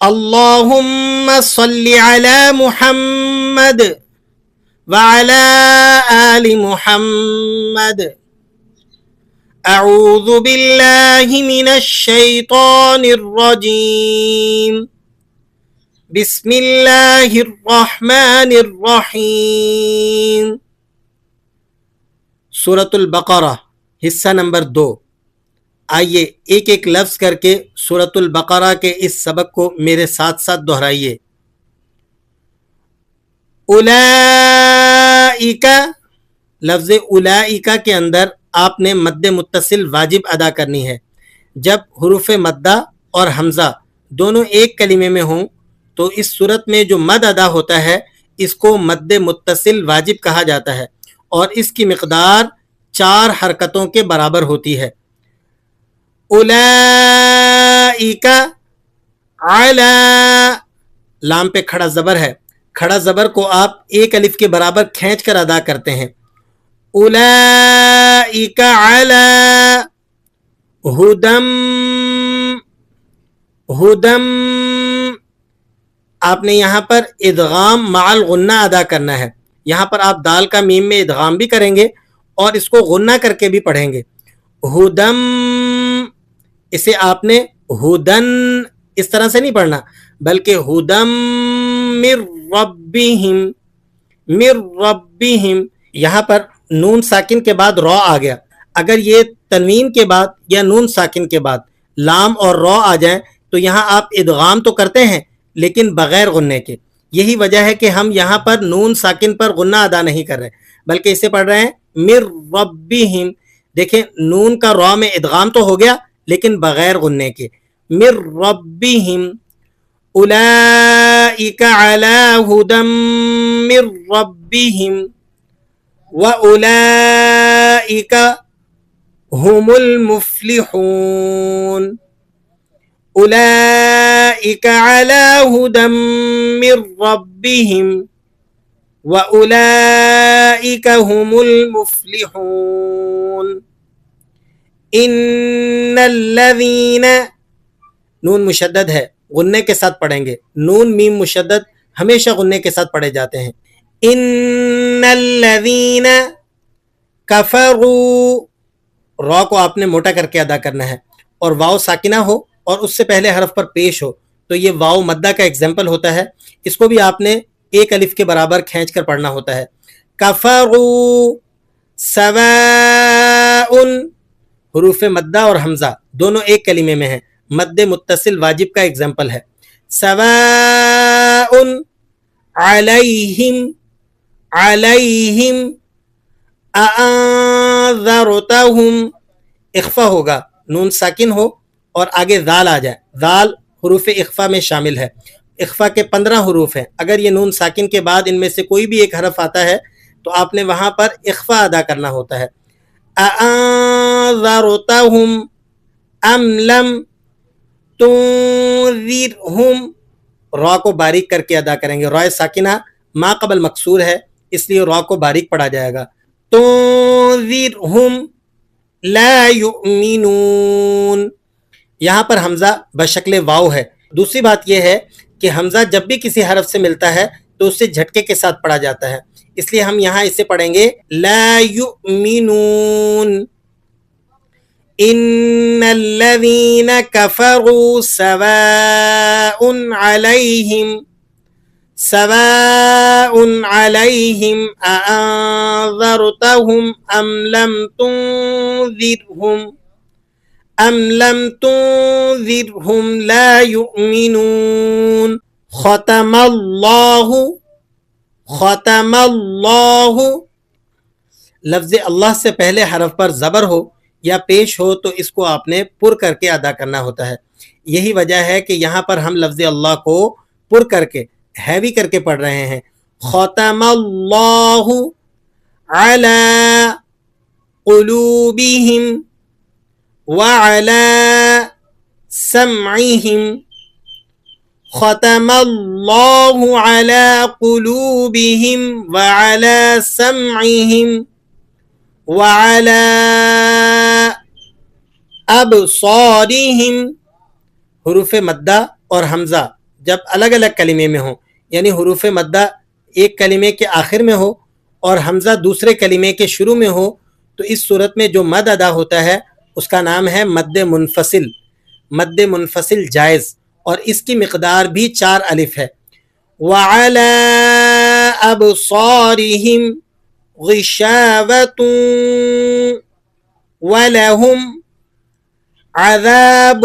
اللهم صل على محمد وعلى آل محمد أعوذ بالله من الشيطان الرجيم بسم اللہ الرحمن الرحیم۔ سورۃ البقرہ حصہ نمبر 2۔ آئیے ایک ایک لفظ کر کے سورۃ البقرہ کے اس سبق کو میرے ساتھ ساتھ دہرائیے۔ اولئک، لفظ اولئک کے اندر آپ نے مد متصل واجب ادا کرنی ہے۔ جب حروف مدہ اور حمزہ دونوں ایک کلمے میں ہوں تو اس صورت میں جو مد ادا ہوتا ہے اس کو مد متصل واجب کہا جاتا ہے، اور اس کی مقدار 4 حرکتوں کے برابر ہوتی ہے۔ اولئک، علی، لام پہ کھڑا زبر ہے، کھڑا زبر کو آپ ایک الف کے برابر کھینچ کر ادا کرتے ہیں۔ اولئک علی ہدم، ہدم، آپ نے یہاں پر ادغام مع الغنہ ادا کرنا ہے۔ یہاں پر آپ دال کا میم میں ادغام بھی کریں گے اور اس کو غنہ کر کے بھی پڑھیں گے۔ ہدم، اسے آپ نے ہدن اس طرح سے نہیں پڑھنا، بلکہ ہدم من ربہم، من ربہم۔ یہاں پر نون ساکن کے بعد را آ گیا، اگر یہ تنوین کے بعد یا نون ساکن کے بعد لام اور را آ جائیں تو یہاں آپ ادغام تو کرتے ہیں لیکن بغیر غنے کے۔ یہی وجہ ہے کہ ہم یہاں پر نون ساکن پر غنہ ادا نہیں کر رہے بلکہ اسے پڑھ رہے ہیں من ربہم۔ دیکھیں نون کا را میں ادغام تو ہو گیا لیکن بغیر غنے کے۔ من ربہم، اولئک علی ہدی من ربہم واولئک هم المفلحون۔ اولئک علی ہدی من ربہم واولئک هم المفلحون۔ ان الذین، نون مشدد ہے، غنے کے ساتھ پڑھیں گے۔ نون میم مشدد ہمیشہ غنے کے ساتھ پڑھے جاتے ہیں۔ ان الذین کفروا، را کو آپ نے موٹا کر کے ادا کرنا ہے، اور واو ساکنہ ہو اور اس سے پہلے حرف پر پیش ہو تو یہ واو مدہ کا ایگزامپل ہوتا ہے، اس کو بھی آپ نے ایک الف کے برابر کھینچ کر پڑھنا ہوتا ہے۔ کفروا سواء، حروف مدہ اور حمزہ دونوں ایک کلمے میں ہیں، مد متصل واجب کا ایگزامپل ہے۔ سواء علیہم، علیہم، اانذرتہم، اخفا ہوگا، نون ساکن ہو اور آگے ذال آ جائے۔ ذال حروف اخفا میں شامل ہے۔ اخفا کے 15 حروف ہیں، اگر یہ نون ساکن کے بعد ان میں سے کوئی بھی ایک حرف آتا ہے تو آپ نے وہاں پر اخفا ادا کرنا ہوتا ہے۔ اانذرتہم ام لم تنذرہم، را کو باریک کر کے ادا کریں گے۔ را ساکنہ ما قبل مکسور ہے اس لیے را کو باریک پڑھا جائے گا۔ تنذرہم لا یؤمنون، یہاں پر حمزہ بشکل واو ہے۔ دوسری بات یہ ہے کہ حمزہ جب بھی کسی حرف سے ملتا ہے تو اسے جھٹکے کے ساتھ پڑھا جاتا ہے، اس لیے ہم یہاں اسے پڑھیں گے لا یؤمنون۔ ان الذین کفروا سواء علیہم، سواء علیہم اانذرتہم ام لم تنذرہم، ام لم تنذرہم لا یؤمنون۔ ختم اللہ، ختم اللہ، لفظ اللہ سے پہلے حرف پر زبر ہو یا پیش ہو تو اس کو آپ نے پر کر کے ادا کرنا ہوتا ہے۔ یہی وجہ ہے کہ یہاں پر ہم لفظ اللہ کو پر کر کے ہیوی کر کے پڑھ رہے ہیں۔ ختم اللہ علی قلوبہم وعلی سمعہم، ختم اللہ علی قلوبہم وعلی سمعہم وعلی ابصارہم، حروف مدہ اور حمزہ جب الگ الگ کلمے میں ہوں، یعنی حروف مدہ ایک کلمے کے آخر میں ہو اور حمزہ دوسرے کلمے کے شروع میں ہو، تو اس صورت میں جو مد ادا ہوتا ہے اس کا نام ہے مد منفصل. مد منفصل جائز، اور اس کی مقدار بھی 4 الف ہے. وَعَلَىٰ أَبْصَارِهِمْ غِشَاوَةٌ وَلَهُمْ عَذَابٌ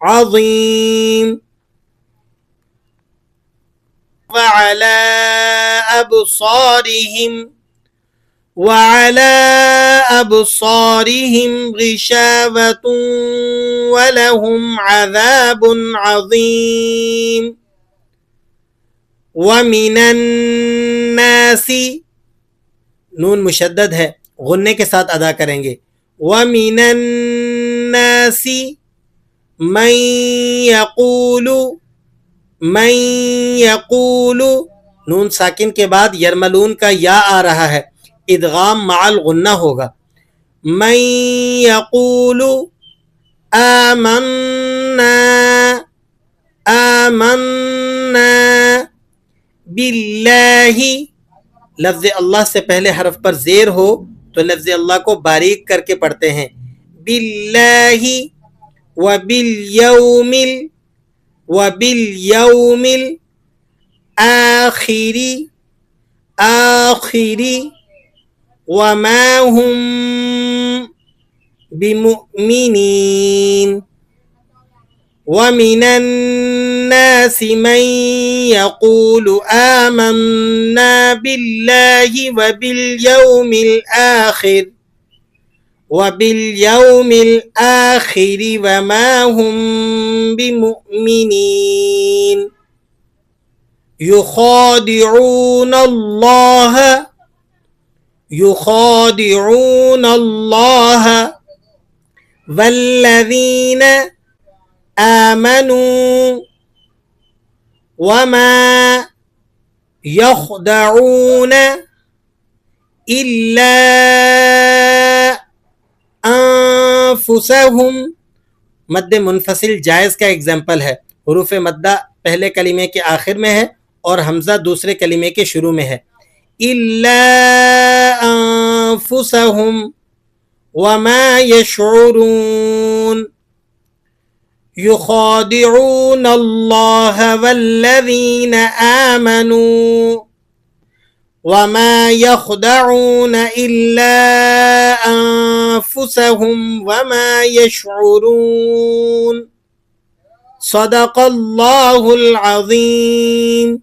عَظِيمٌ. وَعَلَىٰ أَبْصَارِهِمْ غِشَاوَةٌ وَلَهُمْ عَذَابٌ عَظِيمٌ. وَمِنَ النَّاسِ، نون مشدد ہے، غنّے کے ساتھ ادا کریں گے. وَمِنَ النَّاسِ مَن يَقُولُ، نون ساکن کے بعد یرملون کا یا آ رہا ہے، ادغام مع الغنہ ہوگا. من يقول آمنا باللہ، لفظ اللہ سے پہلے حرف پر زیر ہو تو لفظ اللہ کو باریک کر کے پڑھتے ہیں. باللہ وبالیوم الآخر وما هم بمؤمنین. ومن الناس من يقول آمنا بالله وباليوم الآخر وما هم بمؤمنين. يخادعون الله والذين آمنوا وما يخدعون إلا أنفسهم. مد منفصل جائز کا اگزامپل ہے، حروف مدہ پہلے کلمے کے آخر میں ہے اور حمزہ دوسرے کلمے کے شروع میں ہے. إلا أنفسهم وما يشعرون. يخادعون الله والذين آمنوا وما يخدعون إلا أنفسهم وما يشعرون. صدق الله العظيم.